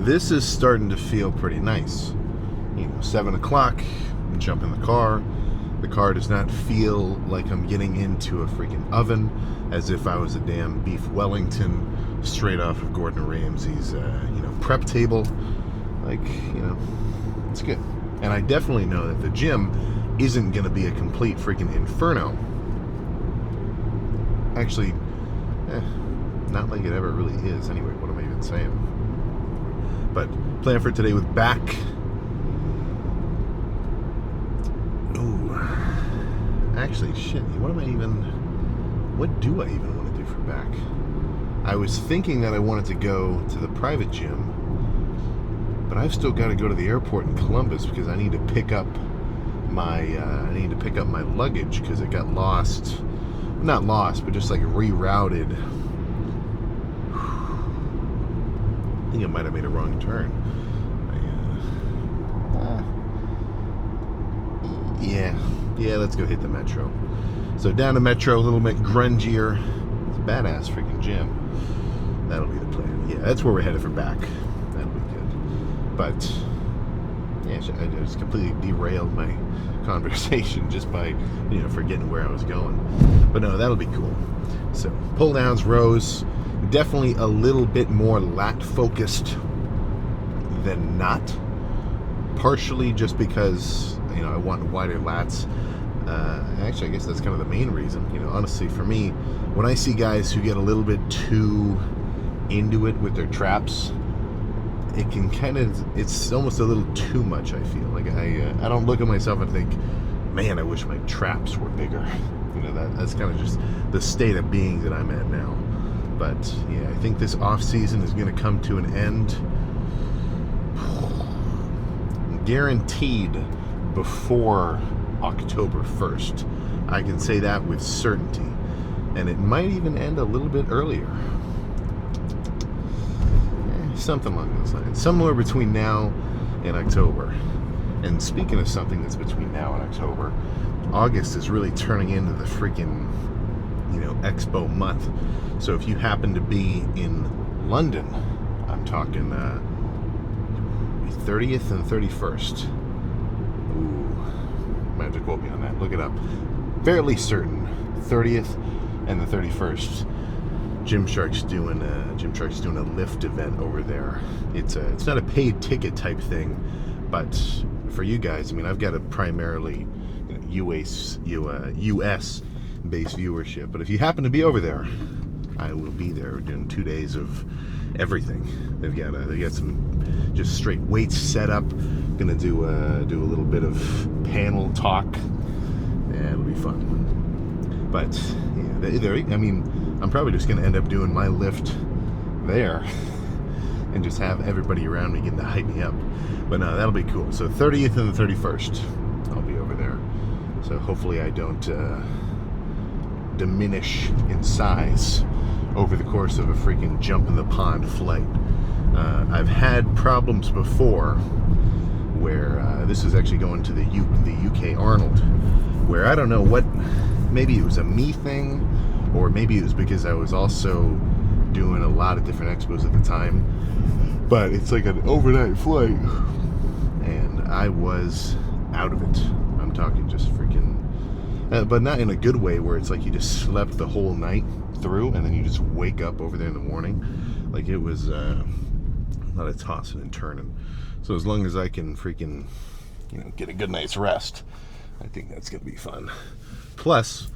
this is starting to feel pretty nice. 7 o'clock, jump in the car. The car does not feel like I'm getting into a freaking oven, as if I was a damn beef Wellington straight off of Gordon Ramsay's, prep table. It's good. And I definitely know that the gym isn't going to be a complete freaking inferno. Actually, not like it ever really is. Anyway, what am I even saying? But plan for today with back. Ooh. Actually, shit. What do I even want to do for back? I was thinking that I wanted to go to the private gym, but I've still got to go to the airport in Columbus because I need to pick up my luggage because it got lost. Not lost, but just like rerouted. I think I might have made a wrong turn. Yeah, let's go hit the metro. So down to metro, a little bit grungier. It's a badass freaking gym. That'll be the plan. Yeah, that's where we're headed for back. That'll be good. But yeah, I just completely derailed my conversation just by forgetting where I was going. But no, that'll be cool. So pull downs, rows, definitely a little bit more lat focused than not. Partially just because I want wider lats. Actually, I guess that's kind of the main reason. Honestly, for me, when I see guys who get a little bit too into it with their traps, it can it's almost a little too much. I feel like I don't look at myself and think, man, I wish my traps were bigger. That's kind of just the state of being that I'm at now. But yeah, I think this off season is going to come to an end, guaranteed, before October 1st. I can say that with certainty. And it might even end a little bit earlier. Something along those lines. Somewhere between now and October. And speaking of something that's between now and October, August is really turning into the freaking, expo month. So if you happen to be in London, I'm talking 30th and 31st. Ooh, might have to quote me on that. Look it up. Fairly certain. 30th and the 31st. Gymshark's doing a lift event over there. It's not a paid ticket type thing, but for you guys, I've got a primarily US based viewership. But if you happen to be over there, I will be there doing 2 days of everything. They got some just straight weights set up. Gonna do a little bit of panel talk. Yeah, it'll be fun. But I'm probably just gonna end up doing my lift there and just have everybody around me getting to hype me up. But no, that'll be cool. So 30th and the 31st, I'll be over there. So hopefully I don't diminish in size over the course of a freaking jump in the pond flight. I've had problems before where this is actually going to the UK Arnold, where I don't know what, maybe it was a me thing, or maybe it was because I was also doing a lot of different expos at the time, but it's like an overnight flight, and I was out of it. I'm talking just freaking, but not in a good way where it's like you just slept the whole night through and then you just wake up over there in the morning. Like it was a lot of tossing and turning. So as long as I can freaking, get a good night's rest, I think that's gonna be fun. Plus,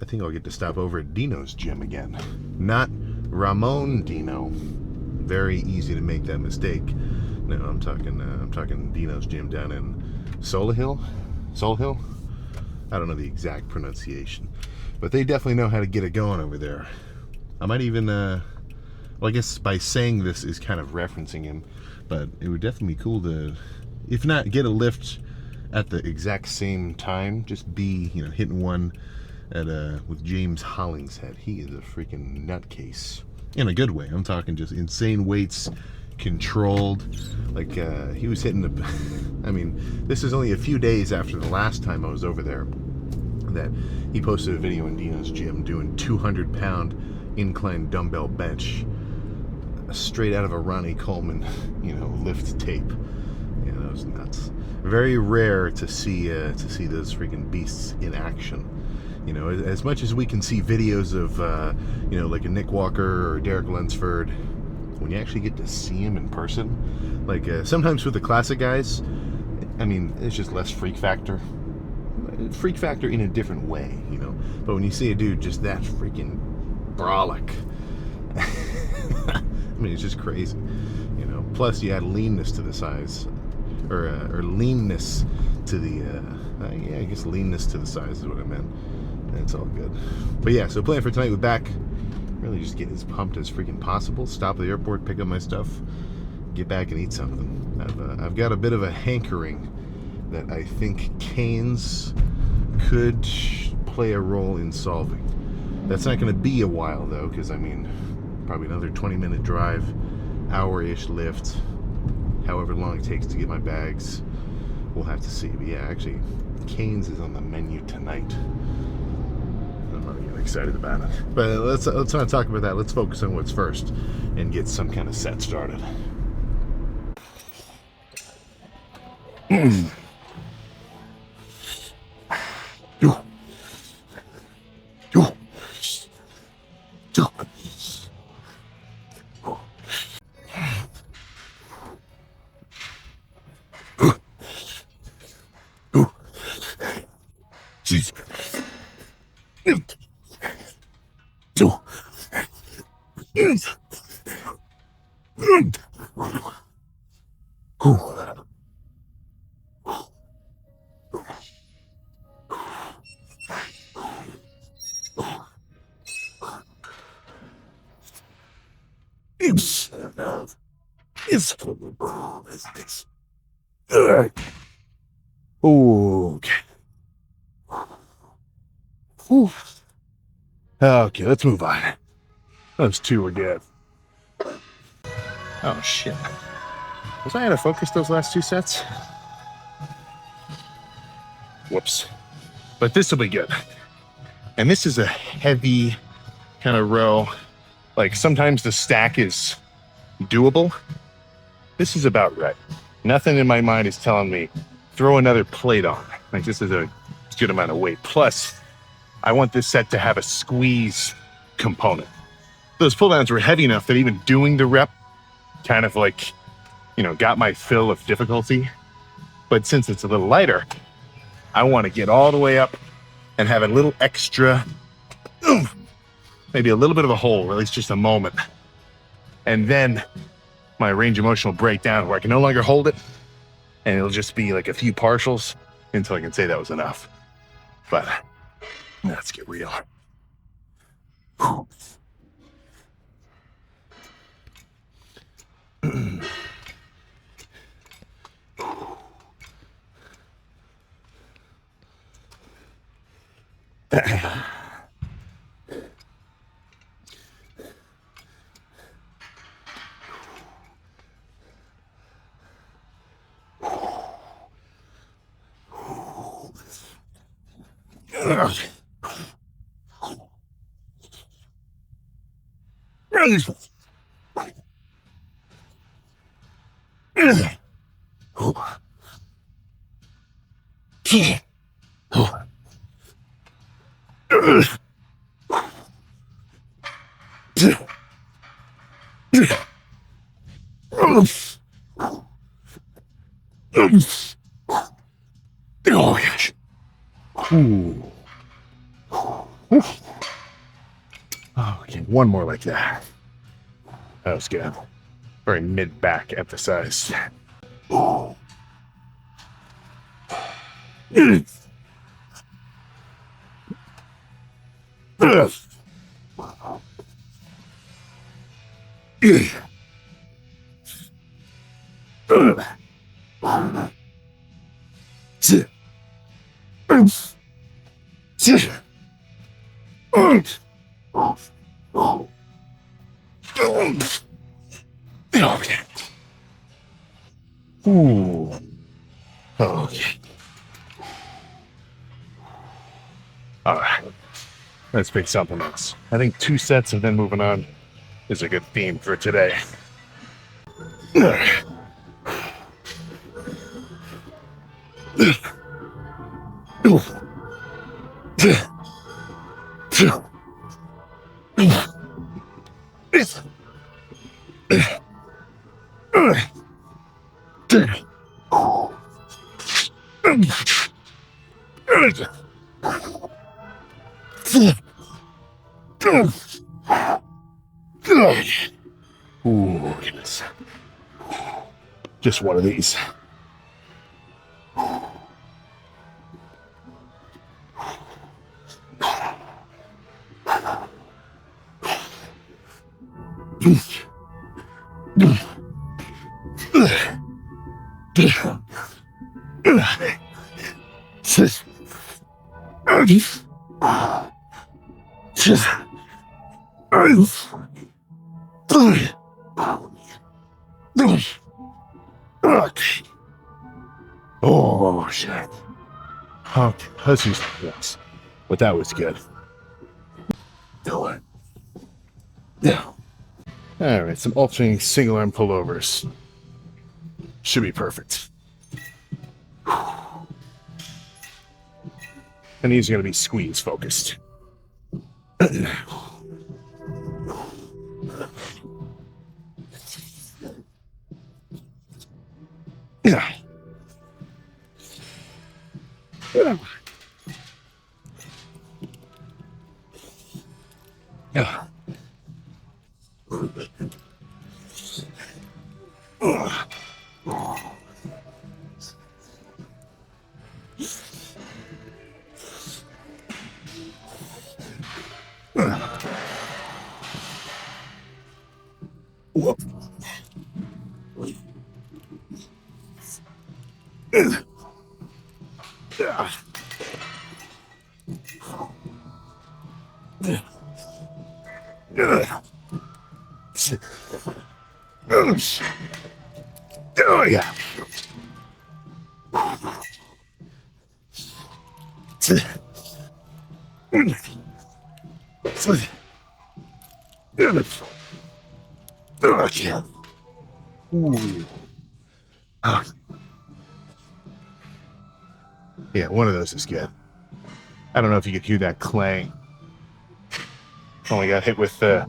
I think I'll get to stop over at Dino's gym again. Not Ramon Dino. Very easy to make that mistake. No, I'm talking Dino's gym down in Solihull. I don't know the exact pronunciation, but they definitely know how to get it going over there. I might even, well, I guess by saying this is kind of referencing him, but it would definitely be cool to, if not get a lift at the exact same time, just be, hitting one at with James Hollingshead. He is a freaking nutcase in a good way. I'm talking just insane weights, controlled. Like he was hitting the this is only a few days after the last time I was over there that he posted a video in Dino's gym doing 200-pound incline dumbbell bench. straight out of a Ronnie Coleman, lift tape. Yeah, that was nuts. Very rare to see those freaking beasts in action. As much as we can see videos of, like a Nick Walker or Derek Lunsford, when you actually get to see him in person, like sometimes with the classic guys, I mean, it's just less freak factor. Freak factor in a different way, But when you see a dude just that freaking brolic, I mean, it's just crazy, Plus, you add leanness to the size, or leanness to the, I guess leanness to the size is what I meant. It's all good. But yeah, so plan for tonight with back. Really just get as pumped as freaking possible. Stop at the airport, pick up my stuff, get back and eat something. I've got a bit of a hankering that I think Cane's could play a role in solving. That's not going to be a while though, because I mean, probably another 20-minute drive, hour-ish lift, however long it takes to get my bags. We'll have to see. But yeah, actually, Cane's is on the menu tonight. I'm not even excited about it. But let's not talk about that. Let's focus on what's first and get some kind of set started. Okay. Okay, let's move on. Those two were good. Oh shit. Was I out of focus those last two sets? Whoops. But this will be good. And this is a heavy kind of row. Like sometimes the stack is doable. This is about right. Nothing in my mind is telling me throw another plate on. Like this is a good amount of weight. Plus, I want this set to have a squeeze component. Those pull downs were heavy enough that even doing the rep kind of like, got my fill of difficulty. But since it's a little lighter, I want to get all the way up and have a little extra, maybe a little bit of a hole, or at least just a moment. And then my range of motion will break down where I can no longer hold it. And it'll just be like a few partials until I can say that was enough. But let's get real. Oh gosh. Ooh. Okay, one more like that. That was good. Very mid-back emphasized. Okay. Ooh. Okay. All right. Let's pick something else. I think 2 sets and then moving on is a good theme for today. Ooh, goodness. Just one of these. Oh, shit. Okay, let's use this. But that was good. Yeah. Alright, some alternating single arm pullovers. Should be perfect. And these are going to be squeeze focused. Yeah. Yeah. Whoop. Oh, yeah. Okay. Ooh. Oh. Yeah, one of those is good. I don't know if you could hear that clang. Only got hit with the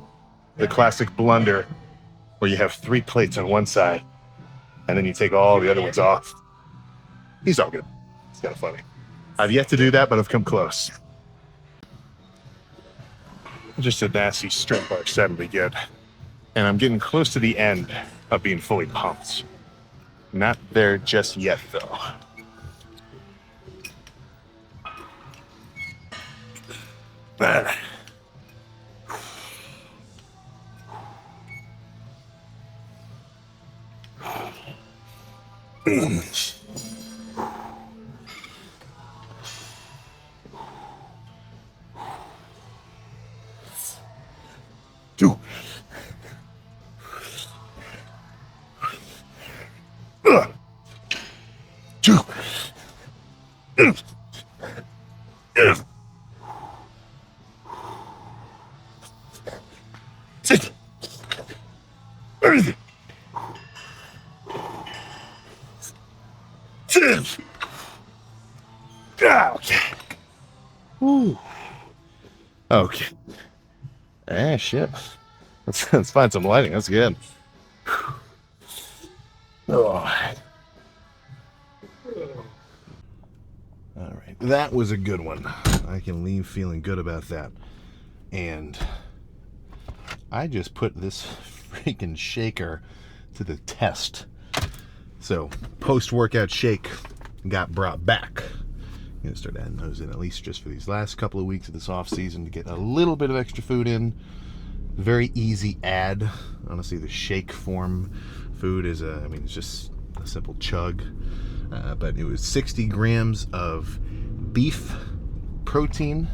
classic blunder where you have 3 plates on one side and then you take all the other ones off. He's all good. It's kind of funny. I've yet to do that, but I've come close. Just a nasty straight bar set will be good. And I'm getting close to the end of being fully pumped. Not there just yet, though. But two. Two. Sit. Sit. Okay. Woo. Okay. Ah, shit. Let's find some lighting. That's good. Oh. All right. That was a good one. I can leave feeling good about that. And I just put this freaking shaker to the test. So, post-workout shake got brought back. I'm going to start adding those in, at least just for these last couple of weeks of this off-season, to get a little bit of extra food in. Very easy add. Honestly, the shake form food is, it's just a simple chug. But it was 60 grams of beef protein,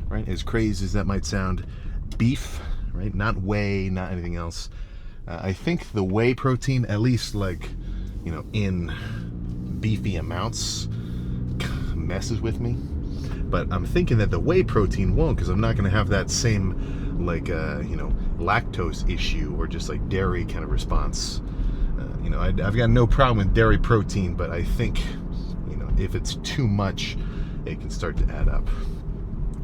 right? As crazy as that might sound, beef, right? Not whey, not anything else. I think the whey protein, at least in beefy amounts, messes with me. But I'm thinking that the whey protein won't, because I'm not going to have that same lactose issue or just like dairy kind of response You know, I've got no problem with dairy protein, but I think, you know, if it's too much, it can start to add up.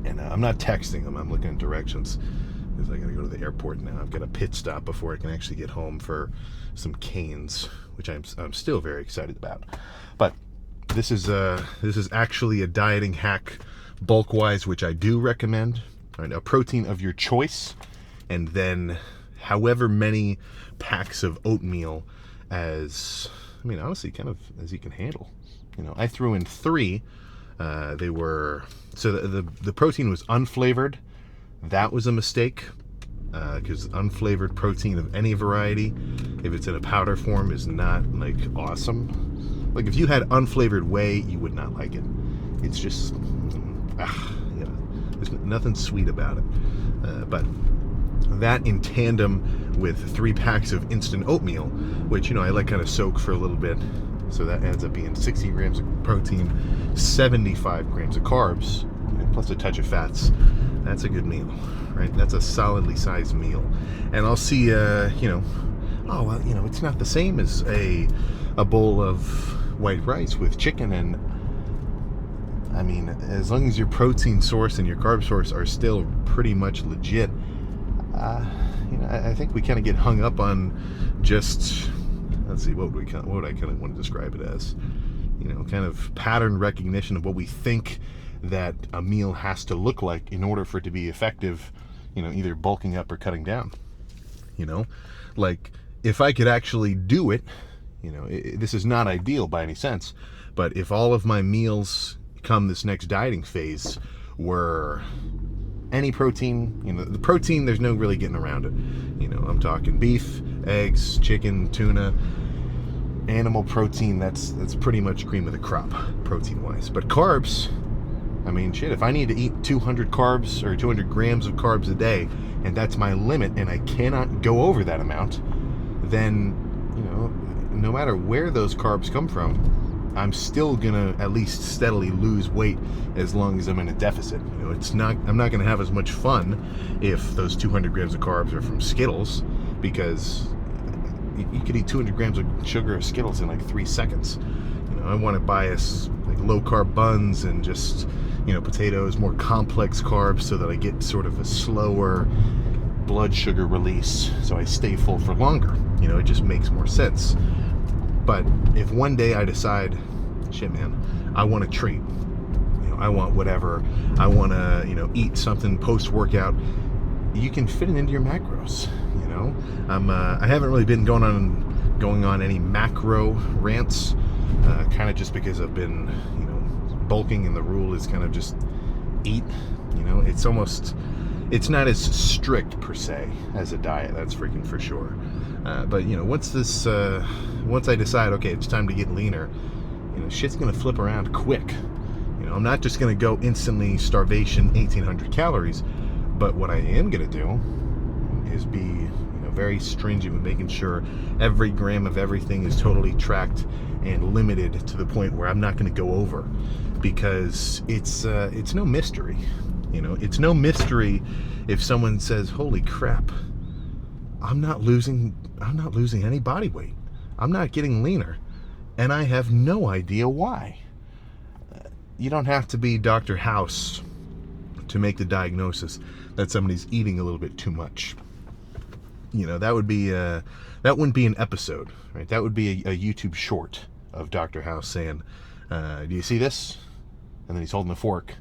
And I'm not texting them. I'm looking at directions because I got to go to the airport now. I've got a pit stop before I can actually get home for some canes, which I'm still very excited about. But this is actually a dieting hack, bulk-wise, which I do recommend. Right, a protein of your choice, and then however many packs of oatmeal as, I mean, honestly, kind of as you can handle. You know, I threw in 3. They were, so the protein was unflavored. That was a mistake, because unflavored protein of any variety, if it's in a powder form, is not like awesome. Like if you had unflavored whey, you would not like it. It's just, you know, there's nothing sweet about it. But that in tandem with 3 packs of instant oatmeal, which, you know, I let kind of soak for a little bit. So that ends up being 60 grams of protein, 75 grams of carbs, plus a touch of fats. That's a good meal, right? That's a solidly sized meal. And I'll see, you know, oh, well, you know, it's not the same as a bowl of white rice with chicken. And I mean, as long as your protein source and your carb source are still pretty much legit, you know, I think we kind of get hung up on just, let's see, what would I kind of want to describe it as? You know, kind of pattern recognition of what we think that a meal has to look like in order for it to be effective, you know, either bulking up or cutting down. You know, like if I could actually do it, you know, this is not ideal by any sense, but if all of my meals come this next dieting phase were any protein, you know, the protein, there's no really getting around it. You know, I'm talking beef, eggs, chicken, tuna, animal protein, that's pretty much cream of the crop, protein-wise. But carbs, I mean, shit, if I need to eat 200 carbs or 200 grams of carbs a day, and that's my limit, and I cannot go over that amount, then, you know, no matter where those carbs come from, I'm still gonna at least steadily lose weight as long as I'm in a deficit. You know, I'm not gonna have as much fun if those 200 grams of carbs are from Skittles, because you could eat 200 grams of sugar or Skittles in like 3 seconds. You know, I want to buy us like low carb buns and just, you know, potatoes, more complex carbs, so that I get sort of a slower blood sugar release, so I stay full for longer. You know, it just makes more sense. But if one day I decide, shit, man, I want a treat, you know, I want whatever, I want to, you know, eat something post-workout, you can fit it into your macros. You know, I haven't really been going on any macro rants, kind of just because I've been, you know, bulking, and the rule is kind of just eat. You know, it's not as strict per se as a diet, that's freaking for sure. But you know, once I decide, okay, it's time to get leaner, you know, shit's gonna flip around quick. You know, I'm not just gonna go instantly starvation 1,800 calories, but what I am gonna do is be, you know, very stringent with making sure every gram of everything is totally tracked and limited to the point where I'm not gonna go over, because it's no mystery. You know, it's no mystery if someone says, holy crap, I'm not losing any body weight. I'm not getting leaner, and I have no idea why. You don't have to be Dr. House to make the diagnosis that somebody's eating a little bit too much. You know, that wouldn't be an episode, right? That would be a YouTube short of Dr. House saying, do you see this? And then he's holding a fork,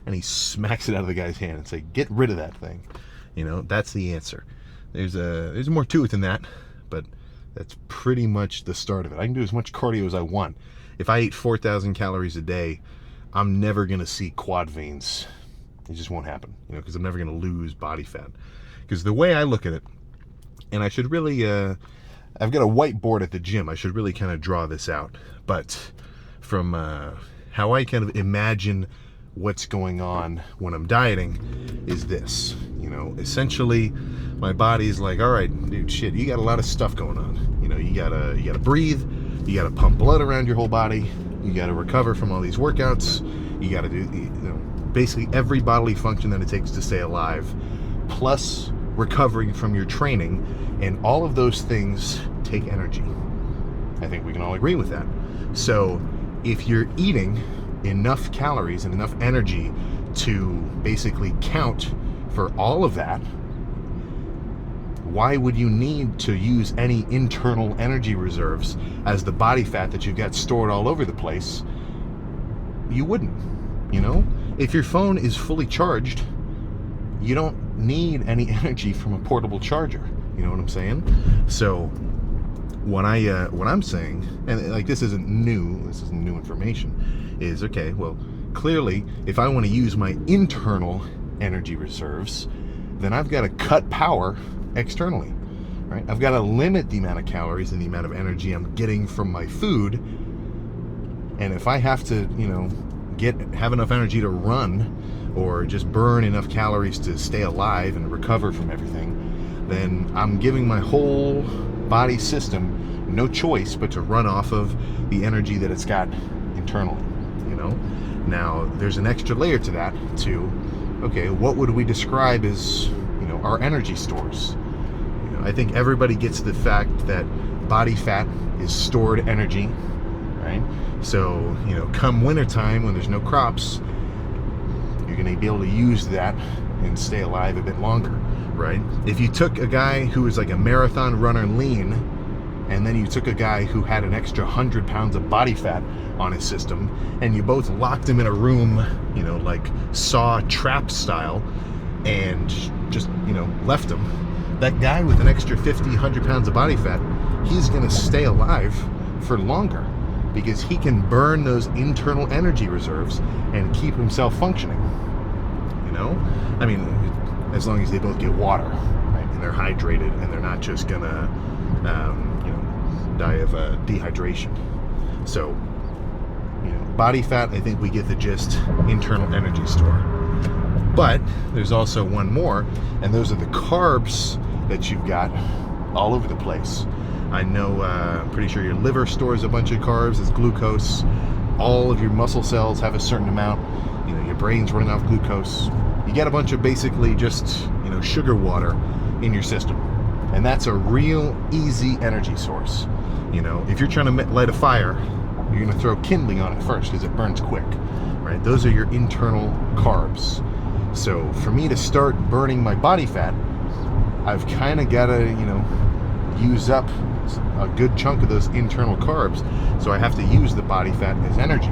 and he smacks it out of the guy's hand and say, get rid of that thing. You know, that's the answer. There's more to it than that, but that's pretty much the start of it. I can do as much cardio as I want. If I eat 4,000 calories a day, I'm never going to see quad veins. It just won't happen, you know, because I'm never going to lose body fat. Because the way I look at it, and I should really, I've got a whiteboard at the gym. I should really kind of draw this out. But from how I kind of imagine what's going on when I'm dieting is this. You know, essentially, my body's like, all right, dude, shit, you got a lot of stuff going on. You know, you gotta breathe, you gotta pump blood around your whole body, you gotta recover from all these workouts, you gotta do, you know, basically every bodily function that it takes to stay alive, plus recovering from your training, and all of those things take energy. I think we can all agree with that. So if you're eating enough calories and enough energy to basically count for all of that, why would you need to use any internal energy reserves as the body fat that you've got stored all over the place? You wouldn't, you know? If your phone is fully charged, you don't need any energy from a portable charger. You know what I'm saying? So what I'm saying, and like this isn't new information, is okay, well, clearly if I want to use my internal energy reserves, then I've got to cut power externally, right? I've got to limit the amount of calories and the amount of energy I'm getting from my food. And if I have to, you know, have enough energy to run or just burn enough calories to stay alive and recover from everything, then I'm giving my whole body system no choice but to run off of the energy that it's got internally, you know? Now, there's an extra layer to that too. Okay, what would we describe as, you know, our energy stores? You know, I think everybody gets the fact that body fat is stored energy, right? So, you know, come wintertime when there's no crops, you're going to be able to use that and stay alive a bit longer, right? If you took a guy who was like a marathon runner lean, and then you took a guy who had an extra 100 pounds of body fat on his system, and you both locked him in a room, you know, like Saw trap style, and just, you know, left him, that guy with an extra 50, 100 pounds of body fat, he's going to stay alive for longer because he can burn those internal energy reserves and keep himself functioning, you know? I mean, as long as they both get water, right? And they're hydrated and they're not just going to, you know, die of dehydration. So, you know, body fat, I think we get the gist, internal energy store. But there's also one more, and those are the carbs that you've got all over the place. I know, I'm pretty sure your liver stores a bunch of carbs as glucose. All of your muscle cells have a certain amount. You know, your brain's running off glucose. You get a bunch of basically just, you know, sugar water in your system. And that's a real easy energy source. You know, if you're trying to light a fire, you're going to throw kindling on it first because it burns quick, right? Those are your internal carbs. So for me to start burning my body fat, I've kind of got to, you know, use up a good chunk of those internal carbs. So I have to use the body fat as energy,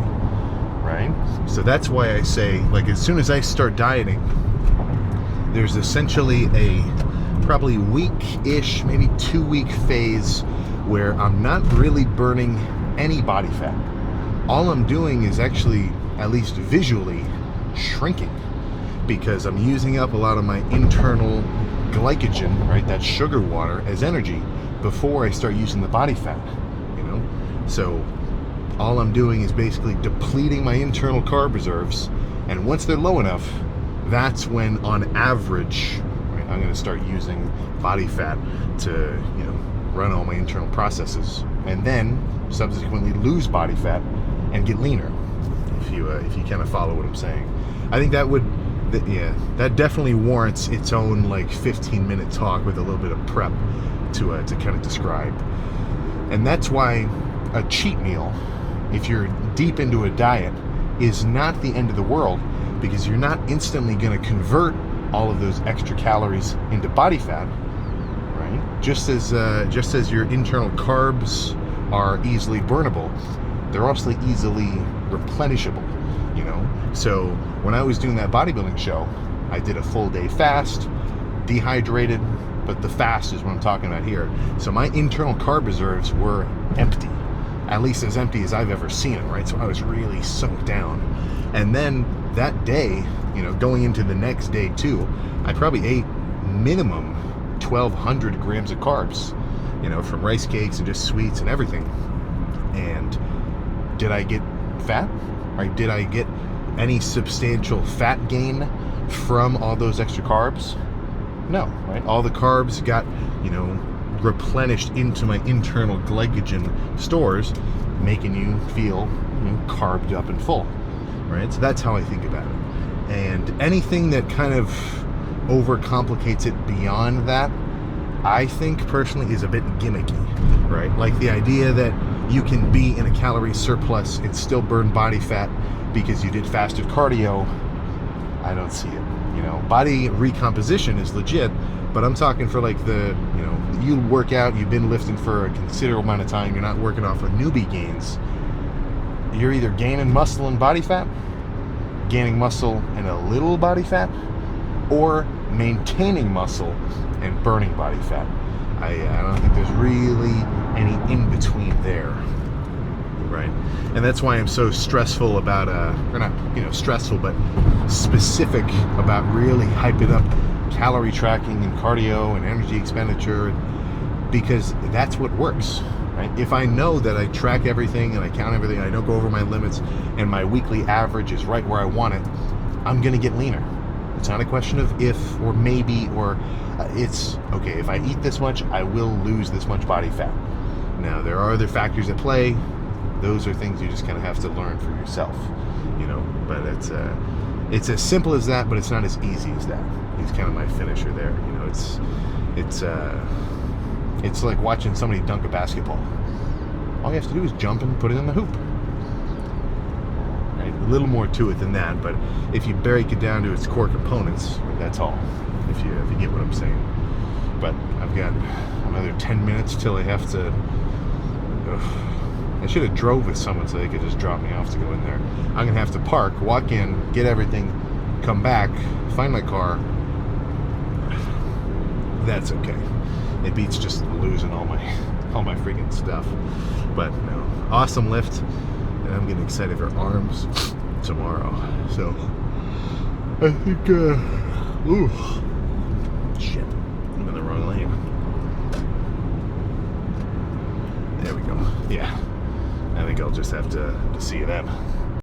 right? So that's why I say, like, as soon as I start dieting, there's essentially a probably week-ish, maybe 2-week phase where I'm not really burning any body fat. All I'm doing is actually, at least visually, shrinking, because I'm using up a lot of my internal glycogen, right, that sugar water, as energy before I start using the body fat, you know? So all I'm doing is basically depleting my internal carb reserves, and once they're low enough, that's when, on average, right, I'm going to start using body fat to, you know, run all my internal processes, and then subsequently lose body fat and get leaner, if you kind of follow what I'm saying. I think that would, that definitely warrants its own like 15-minute talk with a little bit of prep to kind of describe. And that's why a cheat meal, if you're deep into a diet, is not the end of the world, because you're not instantly going to convert all of those extra calories into body fat, right? Just as your internal carbs are easily burnable, they're also easily replenishable, you know? So when I was doing that bodybuilding show, I did a full day fast, dehydrated, but the fast is what I'm talking about here. So my internal carb reserves were empty, at least as empty as I've ever seen them, right? So I was really sunk down. And then that day, you know, going into the next day too, I probably ate minimum 1,200 grams of carbs, you know, from rice cakes and just sweets and everything. And did I get fat? Right? Did I get any substantial fat gain from all those extra carbs? No, right? All the carbs got, you know, replenished into my internal glycogen stores, making you feel, you know, carved up and full, right? So that's how I think about it. And anything that kind of overcomplicates it beyond that, I think personally is a bit gimmicky, right? Like the idea that you can be in a calorie surplus and still burn body fat because you did fasted cardio, I don't see it. You know, body recomposition is legit, but I'm talking for like the, you know, you work out, you've been lifting for a considerable amount of time, you're not working off of newbie gains. You're either gaining muscle and body fat, gaining muscle and a little body fat, or maintaining muscle and burning body fat. I don't think there's really any in between there, right? And that's why I'm so stressful about, or not, you know, stressful, but specific about really hyping up calorie tracking and cardio and energy expenditure, because that's what works, right? If I know that I track everything and I count everything, I don't go over my limits, and my weekly average is right where I want it, I'm gonna get leaner. It's not a question of if or maybe, or it's, okay, if I eat this much, I will lose this much body fat. Now, there are other factors at play. Those are things you just kind of have to learn for yourself, you know, but it's as simple as that, but it's not as easy as that. He's kind of my finisher there, you know. It's like watching somebody dunk a basketball. All you have to do is jump and put it in the hoop. Right? A little more to it than that, but if you break it down to its core components, that's all. If you get what I'm saying. But I've got another 10 minutes till I have to. I should have drove with someone so they could just drop me off to go in there. I'm gonna have to park, walk in, get everything, come back, find my car. That's okay. It beats just losing all my freaking stuff. But no, awesome lift, and I'm getting excited for arms tomorrow. So I think, ooh, shit, I'm in the wrong lane. There we go. Yeah, I think I'll just have to see you then.